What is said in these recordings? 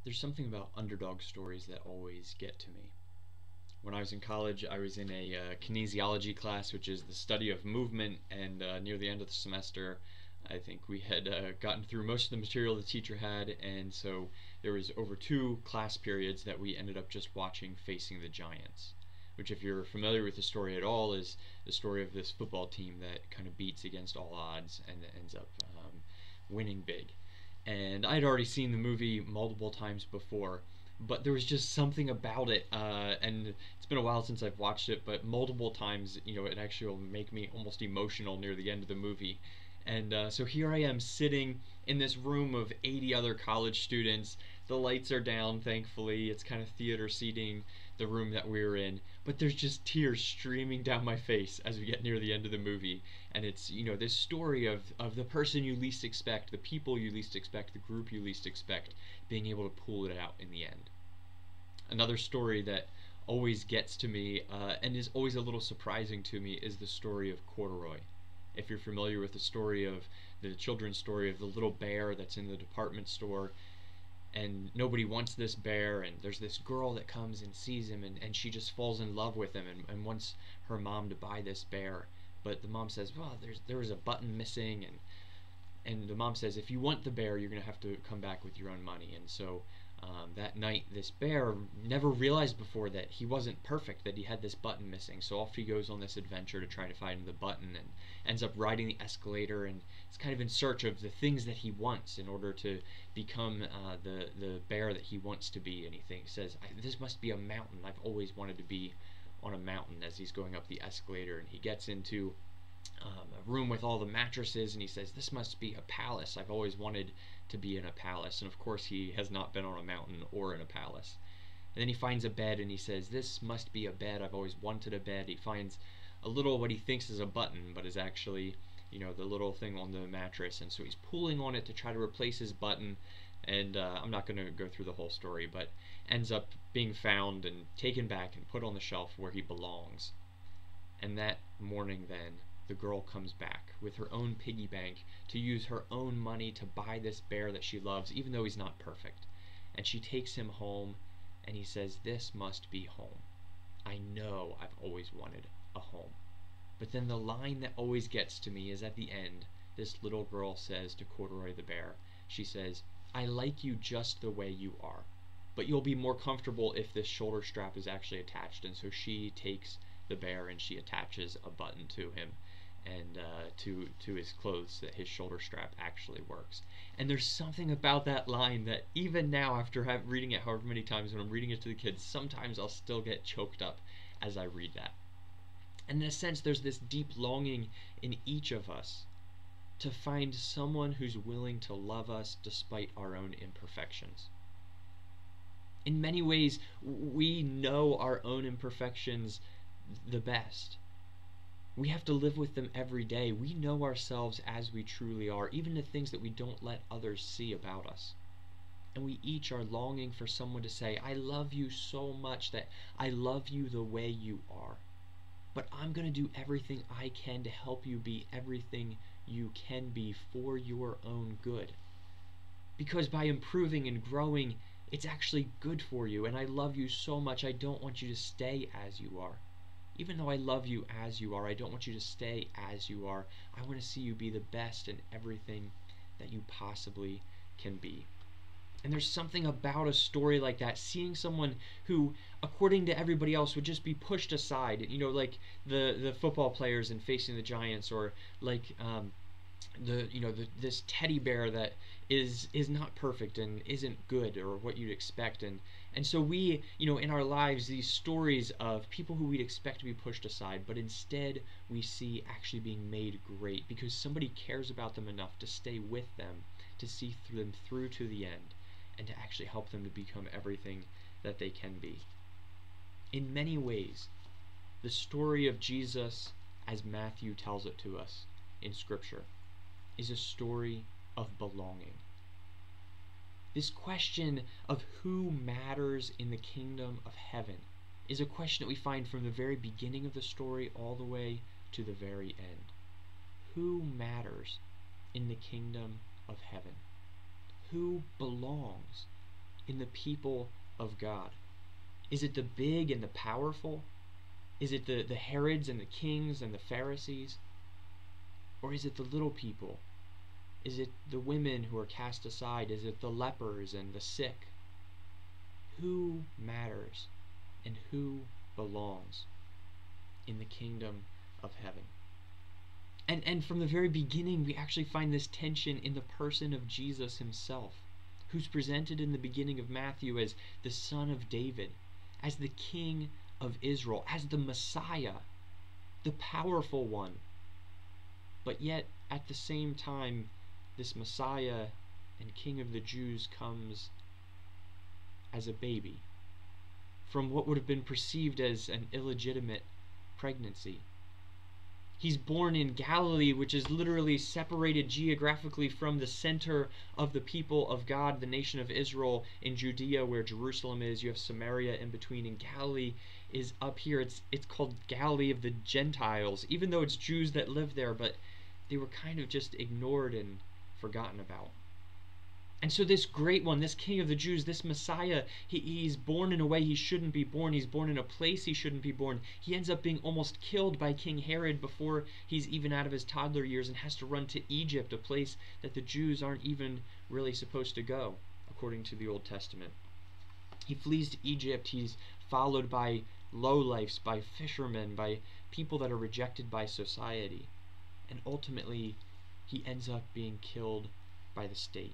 There's something about underdog stories that always get to me. When I was in college, I was in a kinesiology class, which is the study of movement, and near the end of the semester, I think we had gotten through most of the material the teacher had, and so there was over two class periods that we ended up just watching Facing the Giants, which, if you're familiar with the story at all, is the story of this football team that kind of beats against all odds and ends up winning big. And I'd already seen the movie multiple times before, but there was just something about it, and it's been a while since I've watched it, but multiple times, it actually will make me almost emotional near the end of the movie. And so here I am sitting in this room of 80 other college students. The lights are down, thankfully. It's kind of theater seating, the room that we were in. But there's just tears streaming down my face as we get near the end of the movie. And it's, this story of the person you least expect, the people you least expect, the group you least expect, being able to pull it out in the end. Another story that always gets to me and is always a little surprising to me is the story of Corduroy. If you're familiar with the children's story of the little bear that's in the department store, and nobody wants this bear, and there's this girl that comes and sees him, and she just falls in love with him and wants her mom to buy this bear. But the mom says, well, there was a button missing, and the mom says, if you want the bear, you're going to have to come back with your own money. And so that night, this bear never realized before that he wasn't perfect, that he had this button missing. So off he goes on this adventure to try to find the button, and ends up riding the escalator, and is kind of in search of the things that he wants in order to become the bear that he wants to be. And he says, this must be a mountain. I've always wanted to be on a mountain, as he's going up the escalator. And he gets into a room with all the mattresses, and he says, this must be a palace. I've always wanted to be in a palace. And of course he has not been on a mountain or in a palace. And then he finds a bed, and he says, this must be a bed. I've always wanted a bed. He finds a little, what he thinks is a button, but is actually, the little thing on the mattress. And so he's pulling on it to try to replace his button. And I'm not going to go through the whole story, but ends up being found and taken back and put on the shelf where he belongs. And that morning then, the girl comes back with her own piggy bank to use her own money to buy this bear that she loves, even though he's not perfect. And she takes him home, and he says, this must be home. I know I've always wanted a home. But then the line that always gets to me is at the end. This little girl says to Corduroy the bear, she says, I like you just the way you are, but you'll be more comfortable if this shoulder strap is actually attached. And so she takes the bear and she attaches a button to him, and to his clothes, that his shoulder strap actually works. And there's something about that line that even now, after reading it however many times, when I'm reading it to the kids, sometimes I'll still get choked up as I read that. And in a sense, there's this deep longing in each of us to find someone who's willing to love us despite our own imperfections. In many ways, we know our own imperfections the best. We have to live with them every day. We know ourselves as we truly are, even the things that we don't let others see about us. And we each are longing for someone to say, I love you so much that I love you the way you are. But I'm going to do everything I can to help you be everything you can be for your own good. Because by improving and growing, it's actually good for you. And I love you so much, I don't want you to stay as you are. Even though I love you as you are, I don't want you to stay as you are. I want to see you be the best in everything that you possibly can be. And there's something about a story like that, seeing someone who, according to everybody else, would just be pushed aside. Like the football players in Facing the Giants, or like this teddy bear that is not perfect and isn't good, or what you'd expect. And so we, in our lives, these stories of people who we'd expect to be pushed aside, but instead we see actually being made great because somebody cares about them enough to stay with them, to see them through to the end, and to actually help them to become everything that they can be. In many ways, the story of Jesus, as Matthew tells it to us in Scripture, is a story of belonging. This question of who matters in the kingdom of heaven is a question that we find from the very beginning of the story all the way to the very end. Who matters in the kingdom of heaven? Who belongs in the people of God? Is it the big and the powerful? Is it the Herods and the kings and the Pharisees? Or is it the little people? Is it the women who are cast aside? Is it the lepers and the sick? Who matters and who belongs in the kingdom of heaven? And from the very beginning, we actually find this tension in the person of Jesus himself, who's presented in the beginning of Matthew as the Son of David, as the King of Israel, as the Messiah, the powerful one. But yet, at the same time, this Messiah and King of the Jews comes as a baby from what would have been perceived as an illegitimate pregnancy. He's born in Galilee, which is literally separated geographically from the center of the people of God, the nation of Israel, in Judea, where Jerusalem is. You have Samaria in between, and Galilee is up here. It's called Galilee of the Gentiles, even though it's Jews that live there, but they were kind of just ignored and forgotten about. And so this great one, this King of the Jews, this Messiah, he's born in a way he shouldn't be born. He's born in a place he shouldn't be born. He ends up being almost killed by King Herod before he's even out of his toddler years, and has to run to Egypt, a place that the Jews aren't even really supposed to go, according to the Old Testament. He flees to Egypt. He's followed by lowlifes, by fishermen, by people that are rejected by society. And ultimately, he ends up being killed by the state.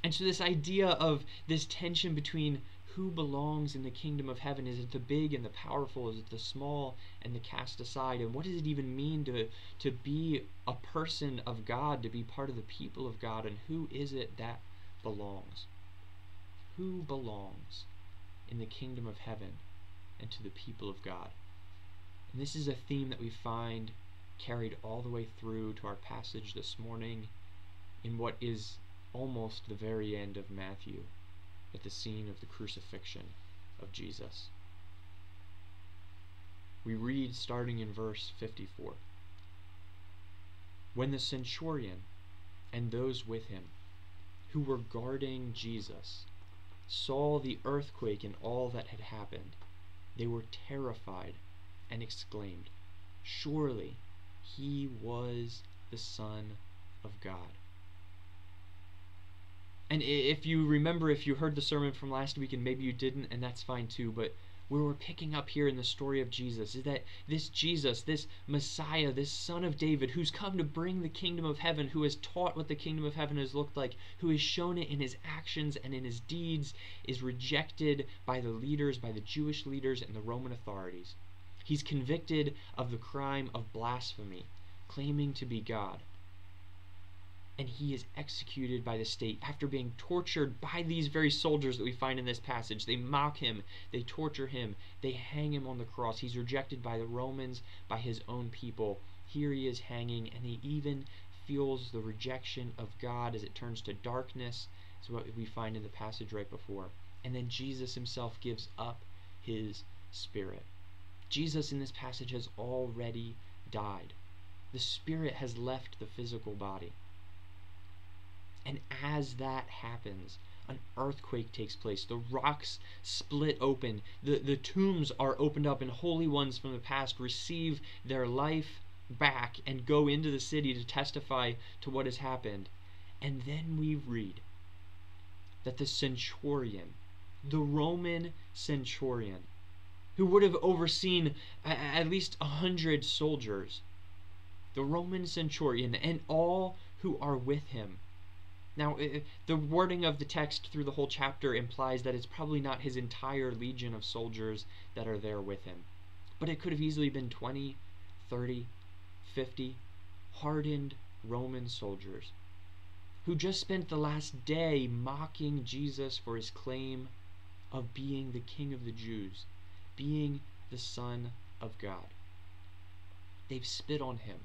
And so this idea of this tension between who belongs in the kingdom of heaven, is it the big and the powerful, is it the small and the cast aside, and what does it even mean to be a person of God, to be part of the people of God, and who is it that belongs? Who belongs in the kingdom of heaven and to the people of God? And this is a theme that we find carried all the way through to our passage this morning in what is almost the very end of Matthew, at the scene of the crucifixion of Jesus. We read starting in verse 54. When the centurion and those with him who were guarding Jesus saw the earthquake and all that had happened, they were terrified and exclaimed, "Surely he was the Son of God." And if you remember, if you heard the sermon from last week, and maybe you didn't, and that's fine too, but where we're picking up here in the story of Jesus is that this Jesus, this Messiah, this Son of David, who's come to bring the kingdom of heaven, who has taught what the kingdom of heaven has looked like, who has shown it in his actions and in his deeds, is rejected by the leaders, by the Jewish leaders and the Roman authorities. He's convicted of the crime of blasphemy, claiming to be God. And he is executed by the state after being tortured by these very soldiers that we find in this passage. They mock him, they torture him, they hang him on the cross. He's rejected by the Romans, by his own people. Here he is hanging, and he even feels the rejection of God as it turns to darkness. Is what we find in the passage right before. And then Jesus himself gives up his spirit. Jesus in this passage has already died. The spirit has left the physical body. And as that happens, an earthquake takes place. The rocks split open. The tombs are opened up, and holy ones from the past receive their life back and go into the city to testify to what has happened. And then we read that the centurion, the Roman centurion, who would have overseen at least 100 soldiers, the Roman centurion and all who are with him. Now, the wording of the text through the whole chapter implies that it's probably not his entire legion of soldiers that are there with him. But it could have easily been 20, 30, 50 hardened Roman soldiers who just spent the last day mocking Jesus for his claim of being the King of the Jews, being the Son of God. They've spit on him.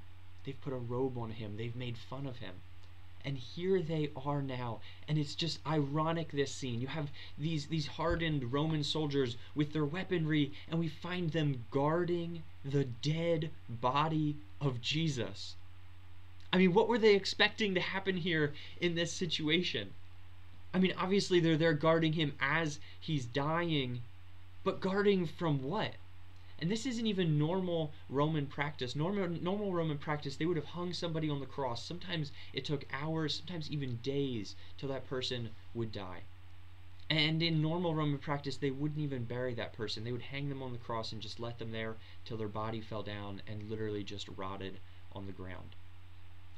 They've put a robe on him. They've made fun of him. And here they are now, and it's just ironic, this scene. You have these hardened Roman soldiers with their weaponry, and we find them guarding the dead body of Jesus. I mean, what were they expecting to happen here in this situation? I mean, obviously they're there guarding him as he's dying, but guarding from what? And this isn't even normal Roman practice. Normal Roman practice, they would have hung somebody on the cross. Sometimes it took hours, sometimes even days, till that person would die. And in normal Roman practice, they wouldn't even bury that person. They would hang them on the cross and just let them there till their body fell down and literally just rotted on the ground.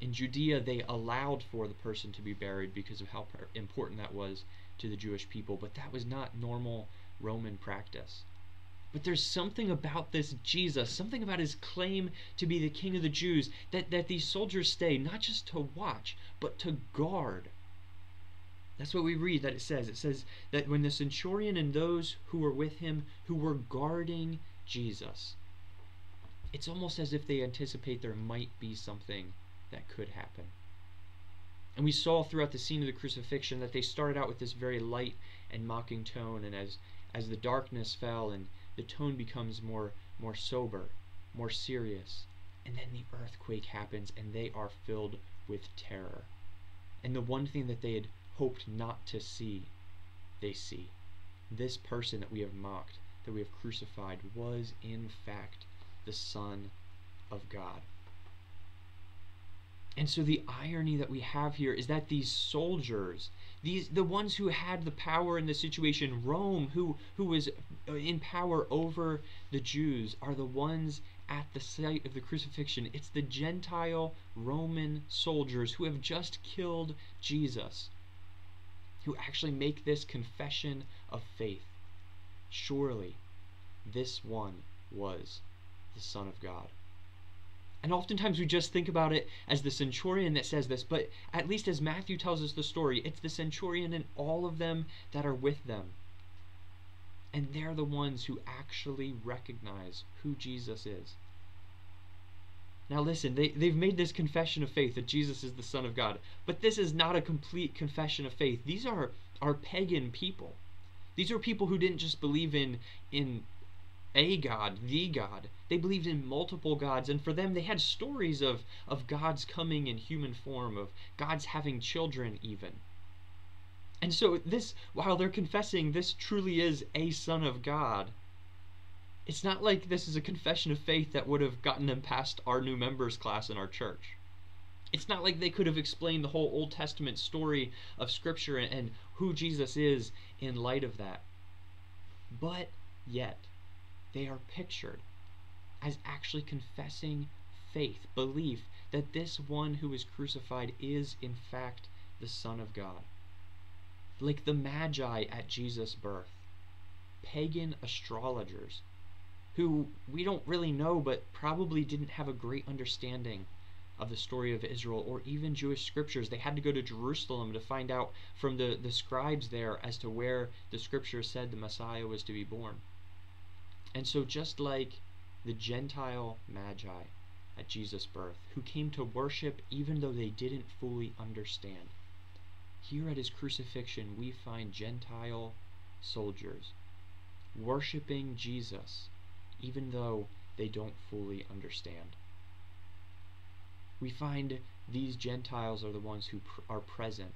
In Judea, they allowed for the person to be buried because of how important that was to the Jewish people, but that was not normal Roman practice. But there's something about this Jesus, something about his claim to be the King of the Jews, that these soldiers stay not just to watch, but to guard. That's what we read that it says. It says that when the centurion and those who were with him, who were guarding Jesus, it's almost as if they anticipate there might be something that could happen. And we saw throughout the scene of the crucifixion that they started out with this very light and mocking tone, and as the darkness fell and the tone becomes more sober, more serious, and then the earthquake happens and they are filled with terror. And the one thing that they had hoped not to see, they see. This person that we have mocked, that we have crucified, was in fact the Son of God. And so the irony that we have here is that these soldiers, the ones who had the power in the situation, Rome, who was in power over the Jews, are the ones at the site of the crucifixion. It's the Gentile Roman soldiers who have just killed Jesus who actually make this confession of faith. Surely this one was the Son of God. And oftentimes we just think about it as the centurion that says this, but at least as Matthew tells us the story, it's the centurion and all of them that are with them. And they're the ones who actually recognize who Jesus is. Now listen, they've made this confession of faith that Jesus is the Son of God, but this is not a complete confession of faith. These are pagan people. These are people who didn't just believe in a God, the God. They believed in multiple gods, and for them they had stories of gods coming in human form, of gods having children even. And so this, while they're confessing this truly is a Son of God, it's not like this is a confession of faith that would have gotten them past our new members class in our church. It's not like they could have explained the whole Old Testament story of Scripture and who Jesus is in light of that. But yet, they are pictured as actually confessing faith, belief that this one who is crucified is in fact the Son of God. Like the Magi at Jesus' birth, pagan astrologers who we don't really know but probably didn't have a great understanding of the story of Israel or even Jewish scriptures. They had to go to Jerusalem to find out from the scribes there as to where the scripture said the Messiah was to be born. And so just like the Gentile Magi at Jesus' birth, who came to worship even though they didn't fully understand, here at his crucifixion we find Gentile soldiers worshiping Jesus even though they don't fully understand. We find these Gentiles are the ones who are present,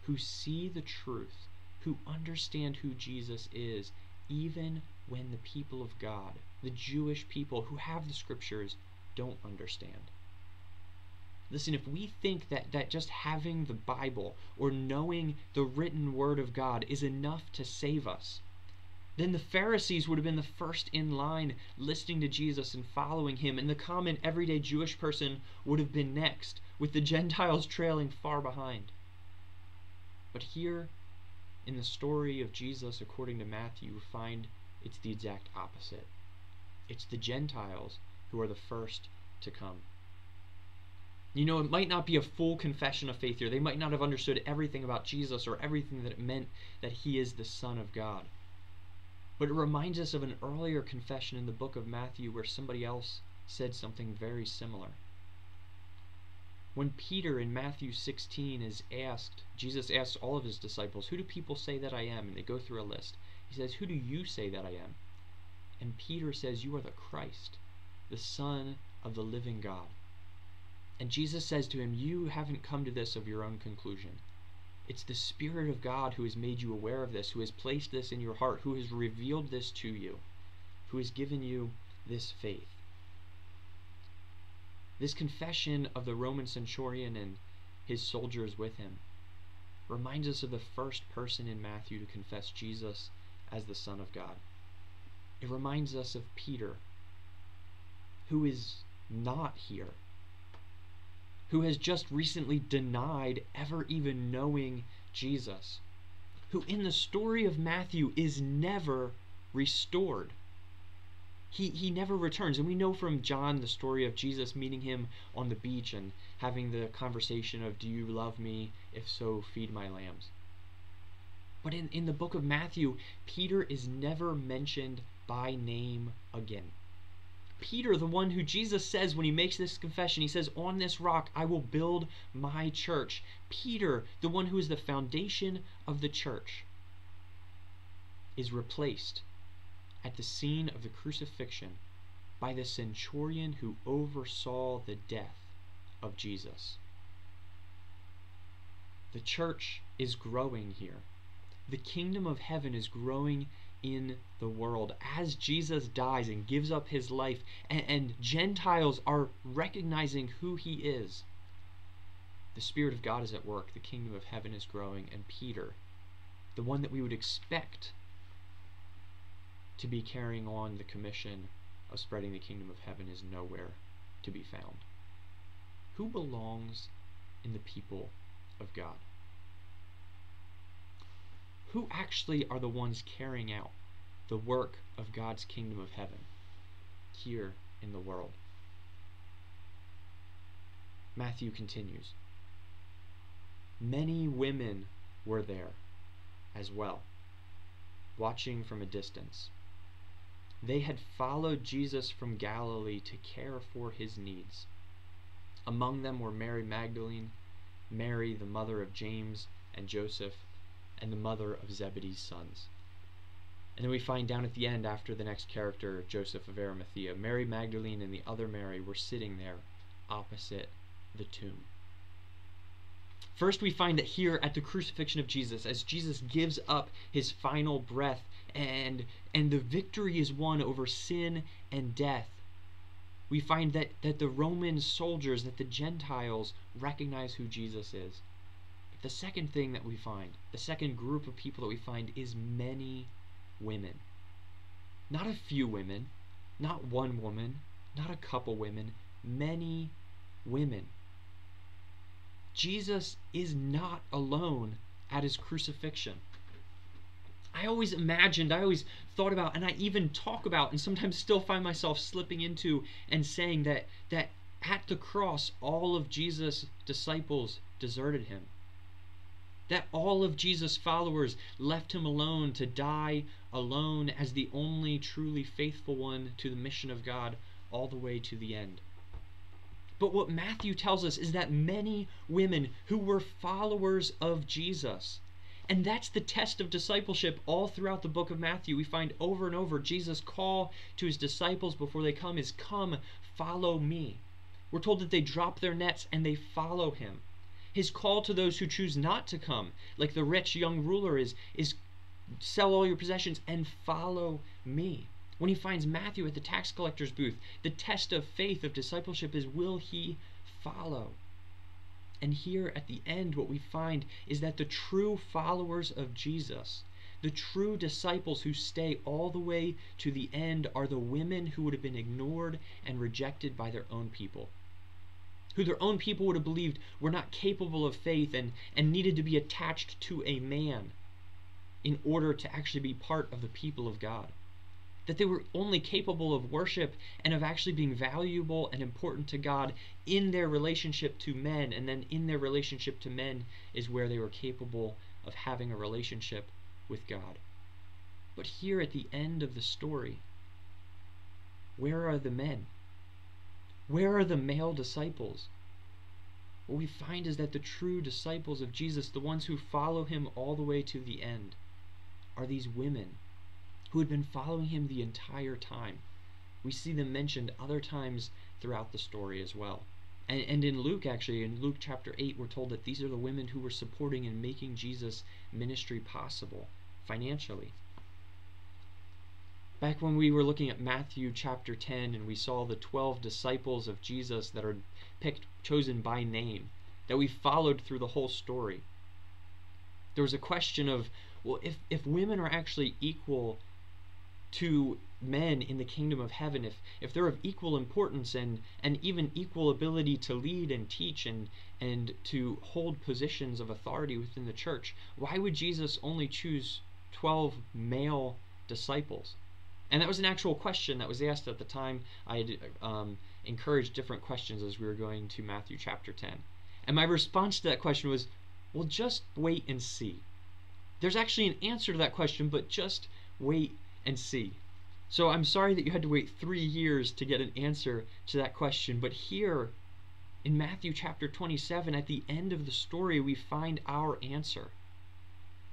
who see the truth, who understand who Jesus is, even when the people of God, the Jewish people who have the scriptures, don't understand. Listen, if we think that just having the Bible or knowing the written word of God is enough to save us, then the Pharisees would have been the first in line listening to Jesus and following him, and the common everyday Jewish person would have been next, with the Gentiles trailing far behind. But here, in the story of Jesus according to Matthew, we find it's the exact opposite. It's the Gentiles who are the first to come. You know, it might not be a full confession of faith here. They might not have understood everything about Jesus or everything that it meant that he is the Son of God. But it reminds us of an earlier confession in the book of Matthew where somebody else said something very similar. When Peter in Matthew 16 is asked, Jesus asks all of his disciples, "Who do people say that I am?" And they go through a list. He says, "Who do you say that I am?" And Peter says, "You are the Christ, the Son of the living God." And Jesus says to him, "You haven't come to this of your own conclusion. It's the Spirit of God who has made you aware of this, who has placed this in your heart, who has revealed this to you, who has given you this faith. This confession of the Roman centurion and his soldiers with him reminds us of the first person in Matthew to confess Jesus as the Son of God. It reminds us of Peter, who is not here, who has just recently denied ever even knowing Jesus, who in the story of Matthew is never restored. He never returns. And we know from John the story of Jesus meeting him on the beach and having the conversation of, "Do you love me? If so, feed my lambs." But in the book of Matthew, Peter is never mentioned by name again. Peter, the one who Jesus says when he makes this confession, he says, "On this rock I will build my church." Peter, the one who is the foundation of the church, is replaced at the scene of the crucifixion by the centurion who oversaw the death of Jesus. The church is growing here. The kingdom of heaven is growing in the world as Jesus dies and gives up his life, and Gentiles are recognizing who he is. The Spirit of God is at work. The kingdom of heaven is growing, and Peter, the one that we would expect to be carrying on the commission of spreading the kingdom of heaven, is nowhere to be found. Who belongs in the people of God? Who actually are the ones carrying out the work of God's kingdom of heaven here in the world? Matthew continues. Many women were there as well, watching from a distance. They had followed Jesus from Galilee to care for his needs. Among them were Mary Magdalene, Mary, the mother of James and Joseph, and the mother of Zebedee's sons. And then we find down at the end, after the next character, Joseph of Arimathea, Mary Magdalene and the other Mary were sitting there opposite the tomb. First, we find that here at the crucifixion of Jesus, as Jesus gives up his final breath and the victory is won over sin and death, we find that the Roman soldiers, that the Gentiles recognize who Jesus is. But the second thing that we find, the second group of people that we find, is many women. Not a few women, not one woman, not a couple women, many women. Jesus is not alone at his crucifixion. I always thought about, and I even talk about, and sometimes still find myself slipping into and saying that at the cross, all of Jesus' disciples deserted him. That all of Jesus' followers left him alone to die alone as the only truly faithful one to the mission of God all the way to the end. But what Matthew tells us is that many women who were followers of Jesus, and that's the test of discipleship all throughout the book of Matthew. We find over and over Jesus' call to his disciples before they come is, "Come, follow me." We're told that they drop their nets and they follow him. His call to those who choose not to come, like the rich young ruler, is sell all your possessions and follow me. When he finds Matthew at the tax collector's booth, the test of faith, of discipleship, is, will he follow? And here at the end, what we find is that the true followers of Jesus, the true disciples who stay all the way to the end, are the women who would have been ignored and rejected by their own people, who their own people would have believed were not capable of faith and needed to be attached to a man in order to actually be part of the people of God. That they were only capable of worship and of actually being valuable and important to God in their relationship to men, and then in their relationship to men is where they were capable of having a relationship with God. But here at the end of the story, where are the men? Where are the male disciples? What we find is that the true disciples of Jesus, the ones who follow him all the way to the end, are these women who had been following him the entire time. We see them mentioned other times throughout the story as well. And in Luke, actually, in Luke chapter 8, we're told that these are the women who were supporting and making Jesus' ministry possible financially. Back when we were looking at Matthew chapter 10 and we saw the 12 disciples of Jesus that are chosen by name, that we followed through the whole story, there was a question of, well, if women are actually equal to men in the kingdom of heaven, if they're of equal importance and even equal ability to lead and teach and to hold positions of authority within the church, why would Jesus only choose 12 male disciples? And that was an actual question that was asked at the time. I had encouraged different questions as we were going to Matthew chapter 10. And my response to that question was, well, just wait and see. There's actually an answer to that question, but just wait and see. So I'm sorry that you had to wait 3 years to get an answer to that question, but here in Matthew chapter 27, at the end of the story, we find our answer.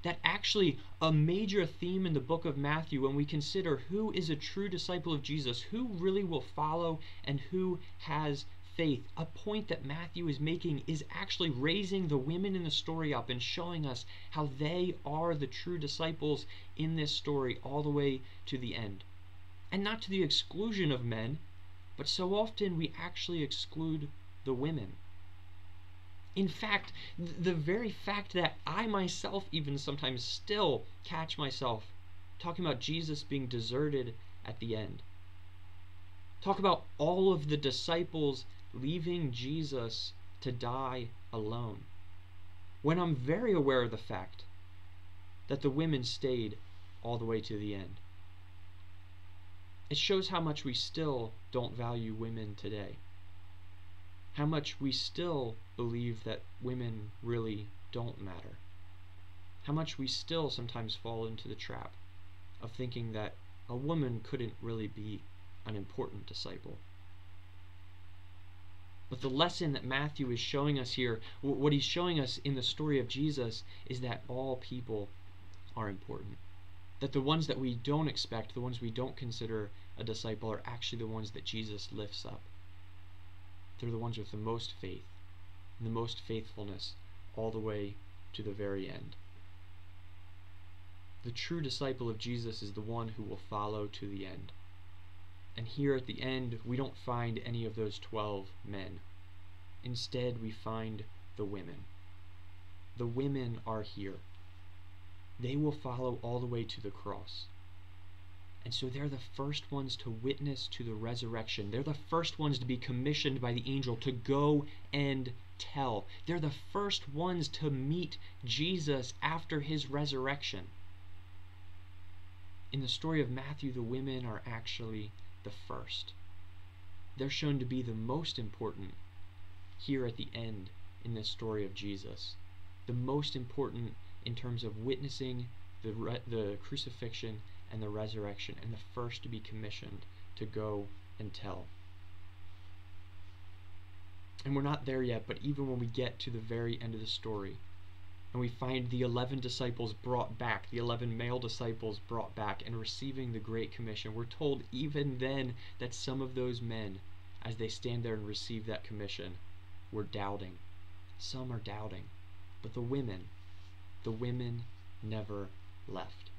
That actually a major theme in the book of Matthew, when we consider who is a true disciple of Jesus, who really will follow and who has faith, a point that Matthew is making is actually raising the women in the story up and showing us how they are the true disciples in this story all the way to the end. And not to the exclusion of men, but so often we actually exclude the women. In fact, the very fact that I myself even sometimes still catch myself talking about Jesus being deserted at the end. Talk about all of the disciples leaving Jesus to die alone, when I'm very aware of the fact that the women stayed all the way to the end. It shows how much we still don't value women today. How much we still believe that women really don't matter. How much we still sometimes fall into the trap of thinking that a woman couldn't really be an important disciple. But the lesson that Matthew is showing us here, what he's showing us in the story of Jesus, is that all people are important. That the ones that we don't expect, the ones we don't consider a disciple, are actually the ones that Jesus lifts up. They're the ones with the most faith, and the most faithfulness, all the way to the very end. The true disciple of Jesus is the one who will follow to the end. And here at the end, we don't find any of those 12 men. Instead, we find the women. The women are here. They will follow all the way to the cross. And so they're the first ones to witness to the resurrection. They're the first ones to be commissioned by the angel to go and tell. They're the first ones to meet Jesus after his resurrection. In the story of Matthew, the women are actually the first. They're shown to be the most important here at the end in this story of Jesus. The most important in terms of witnessing the crucifixion and the resurrection, and the first to be commissioned to go and tell. And we're not there yet, but even when we get to the very end of the story, and we find the 11 disciples brought back, the 11 male disciples brought back and receiving the Great Commission, we're told even then that some of those men, as they stand there and receive that commission, were doubting. Some are doubting. But the women never left.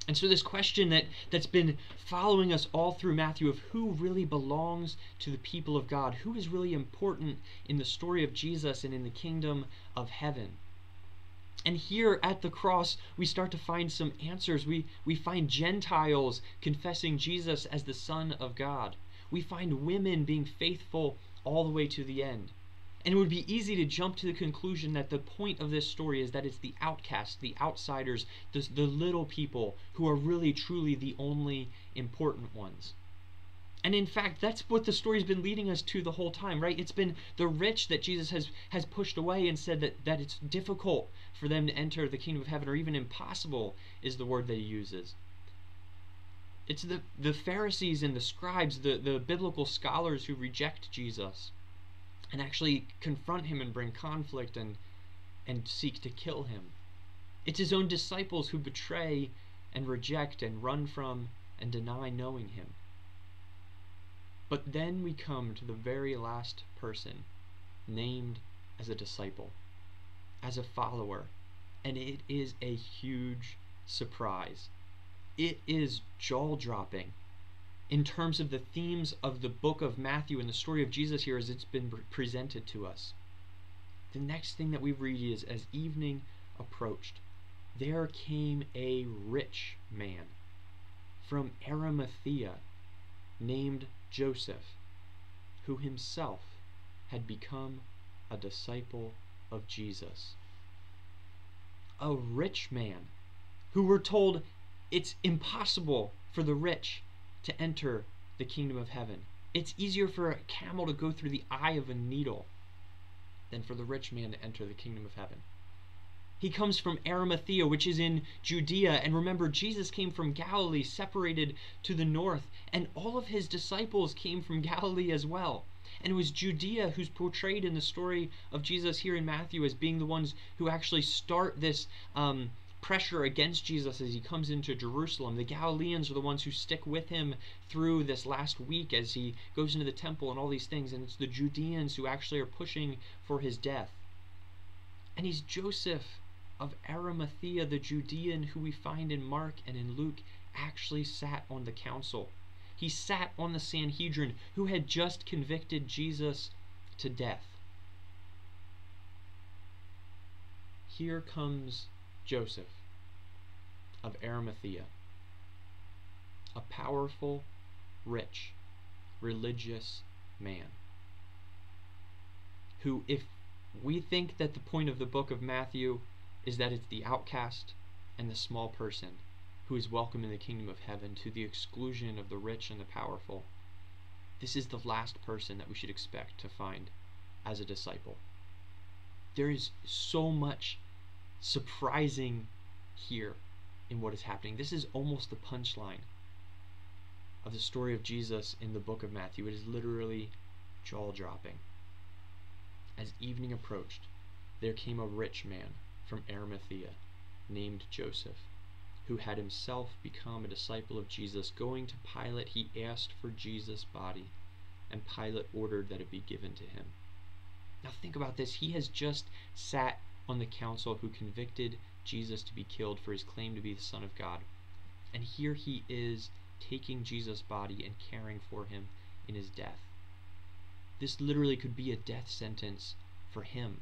And so this question that's been following us all through Matthew of who really belongs to the people of God, who is really important in the story of Jesus and in the kingdom of heaven. And here at the cross, we start to find some answers. We find Gentiles confessing Jesus as the Son of God. We find women being faithful all the way to the end. And it would be easy to jump to the conclusion that the point of this story is that it's the outcasts, the outsiders, the little people who are really truly the only important ones. And in fact, that's what the story's been leading us to the whole time, right? It's been the rich that Jesus has pushed away and said that it's difficult for them to enter the kingdom of heaven, or even impossible is the word that he uses. It's the Pharisees and the scribes, the biblical scholars who reject Jesus and actually confront him and bring conflict and seek to kill him. It's his own disciples who betray and reject and run from and deny knowing him. But then we come to the very last person named as a disciple, as a follower, and it is a huge surprise. It is jaw-dropping in terms of the themes of the book of Matthew and the story of Jesus here as it's been presented to us. The next thing that we read is, as evening approached, there came a rich man from Arimathea named Joseph, who himself had become a disciple of Jesus. A rich man who we're told it's impossible for the rich to enter the kingdom of heaven. It's easier for a camel to go through the eye of a needle than for the rich man to enter the kingdom of heaven. He comes from Arimathea, which is in Judea. And remember, Jesus came from Galilee, separated to the north, and all of his disciples came from Galilee as well. And it was Judea who's portrayed in the story of Jesus here in Matthew as being the ones who actually start this pressure against Jesus as he comes into Jerusalem. The Galileans are the ones who stick with him through this last week as he goes into the temple and all these things. And it's the Judeans who actually are pushing for his death. And he's Joseph of Arimathea, the Judean who we find in Mark and in Luke actually sat on the council. He sat on the Sanhedrin, who had just convicted Jesus to death. Here comes Joseph of Arimathea, a powerful, rich, religious man, who, if we think that the point of the book of Matthew is that it's the outcast and the small person who is welcome in the kingdom of heaven to the exclusion of the rich and the powerful, this is the last person that we should expect to find as a disciple. There is so much surprising here in what is happening. This is almost the punchline of the story of Jesus in the book of Matthew. It is literally jaw-dropping. As evening approached, there came a rich man from Arimathea named Joseph, who had himself become a disciple of Jesus. Going to Pilate, he asked for Jesus' body, and Pilate ordered that it be given to him. Now think about this. He has just sat on the council who convicted Jesus to be killed for his claim to be the Son of God. And here he is taking Jesus' body and caring for him in his death. This literally could be a death sentence for him.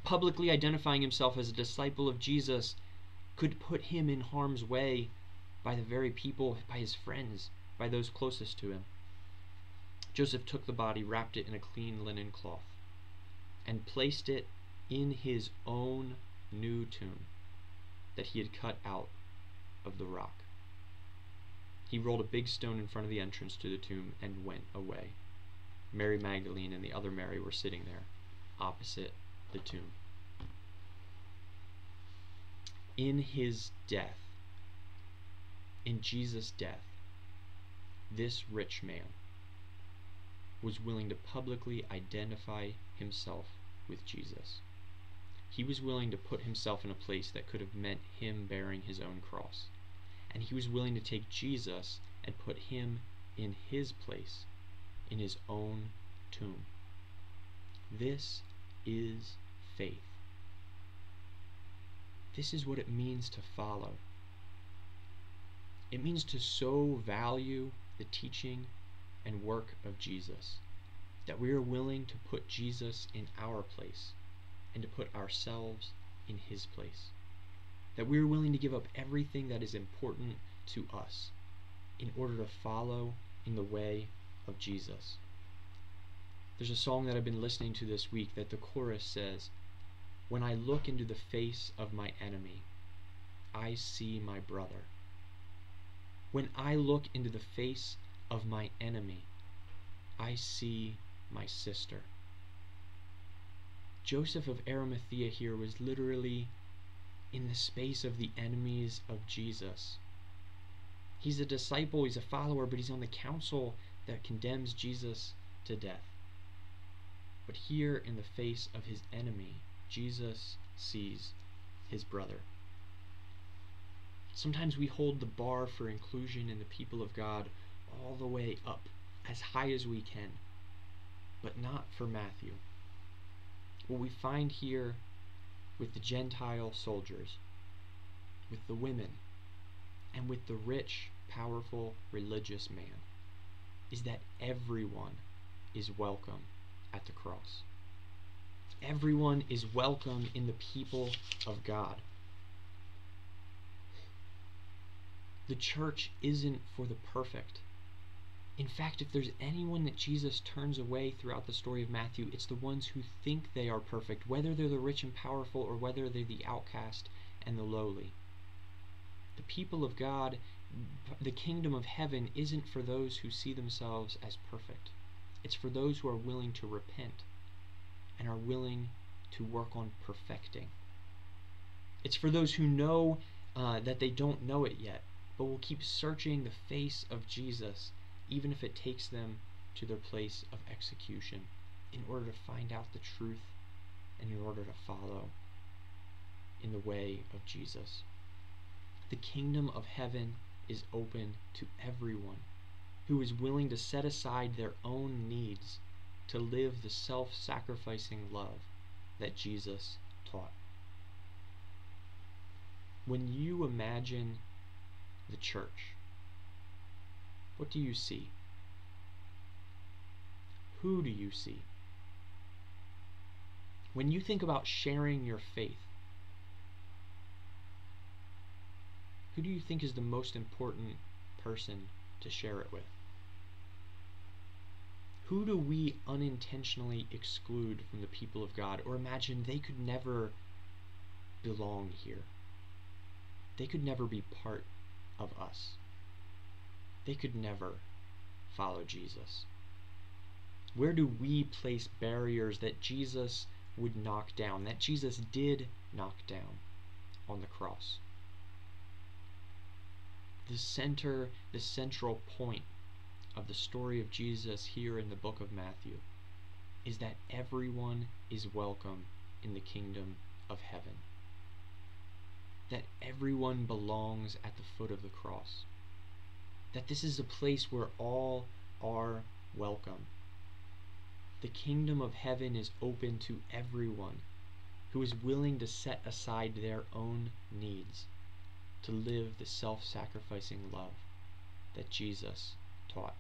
Publicly identifying himself as a disciple of Jesus could put him in harm's way by the very people, by his friends, by those closest to him. Joseph took the body, wrapped it in a clean linen cloth, and placed it in his own new tomb that he had cut out of the rock. He rolled a big stone in front of the entrance to the tomb and went away. Mary Magdalene and the other Mary were sitting there, opposite the tomb. In his death, in Jesus' death, this rich man was willing to publicly identify himself with Jesus. He was willing to put himself in a place that could have meant him bearing his own cross. And he was willing to take Jesus and put him in his place, in his own tomb. This is faith. This is what it means to follow. It means to so value the teaching and work of Jesus that we are willing to put Jesus in our place and to put ourselves in his place. That we are willing to give up everything that is important to us in order to follow in the way of Jesus. There's a song that I've been listening to this week that the chorus says, "When I look into the face of my enemy, I see my brother. When I look into the face of my enemy, I see my sister." Joseph of Arimathea here was literally in the space of the enemies of Jesus. He's a disciple, he's a follower, but he's on the council that condemns Jesus to death. But here in the face of his enemy, Jesus sees his brother. Sometimes we hold the bar for inclusion in the people of God all the way up, as high as we can. But not for Matthew. What we find here with the Gentile soldiers, with the women, and with the rich, powerful, religious man, is that everyone is welcome at the cross. Everyone is welcome in the people of God. The church isn't for the perfect. In fact, if there's anyone that Jesus turns away throughout the story of Matthew, it's the ones who think they are perfect, whether they're the rich and powerful or whether they're the outcast and the lowly. The people of God, the kingdom of heaven, isn't for those who see themselves as perfect. It's for those who are willing to repent and are willing to work on perfecting. It's for those who know that they don't know it yet, but will keep searching the face of Jesus, even if it takes them to their place of execution, in order to find out the truth and in order to follow in the way of Jesus. The kingdom of heaven is open to everyone who is willing to set aside their own needs to live the self-sacrificing love that Jesus taught. When you imagine the church, what do you see? Who do you see? When you think about sharing your faith, who do you think is the most important person to share it with? Who do we unintentionally exclude from the people of God, or imagine they could never belong here? They could never be part of us. They could never follow Jesus. Where do we place barriers that Jesus would knock down, that Jesus did knock down on the cross? The central point of the story of Jesus here in the book of Matthew is that everyone is welcome in the kingdom of heaven. That everyone belongs at the foot of the cross. That this is a place where all are welcome. The kingdom of heaven is open to everyone who is willing to set aside their own needs to live the self-sacrificing love that Jesus taught.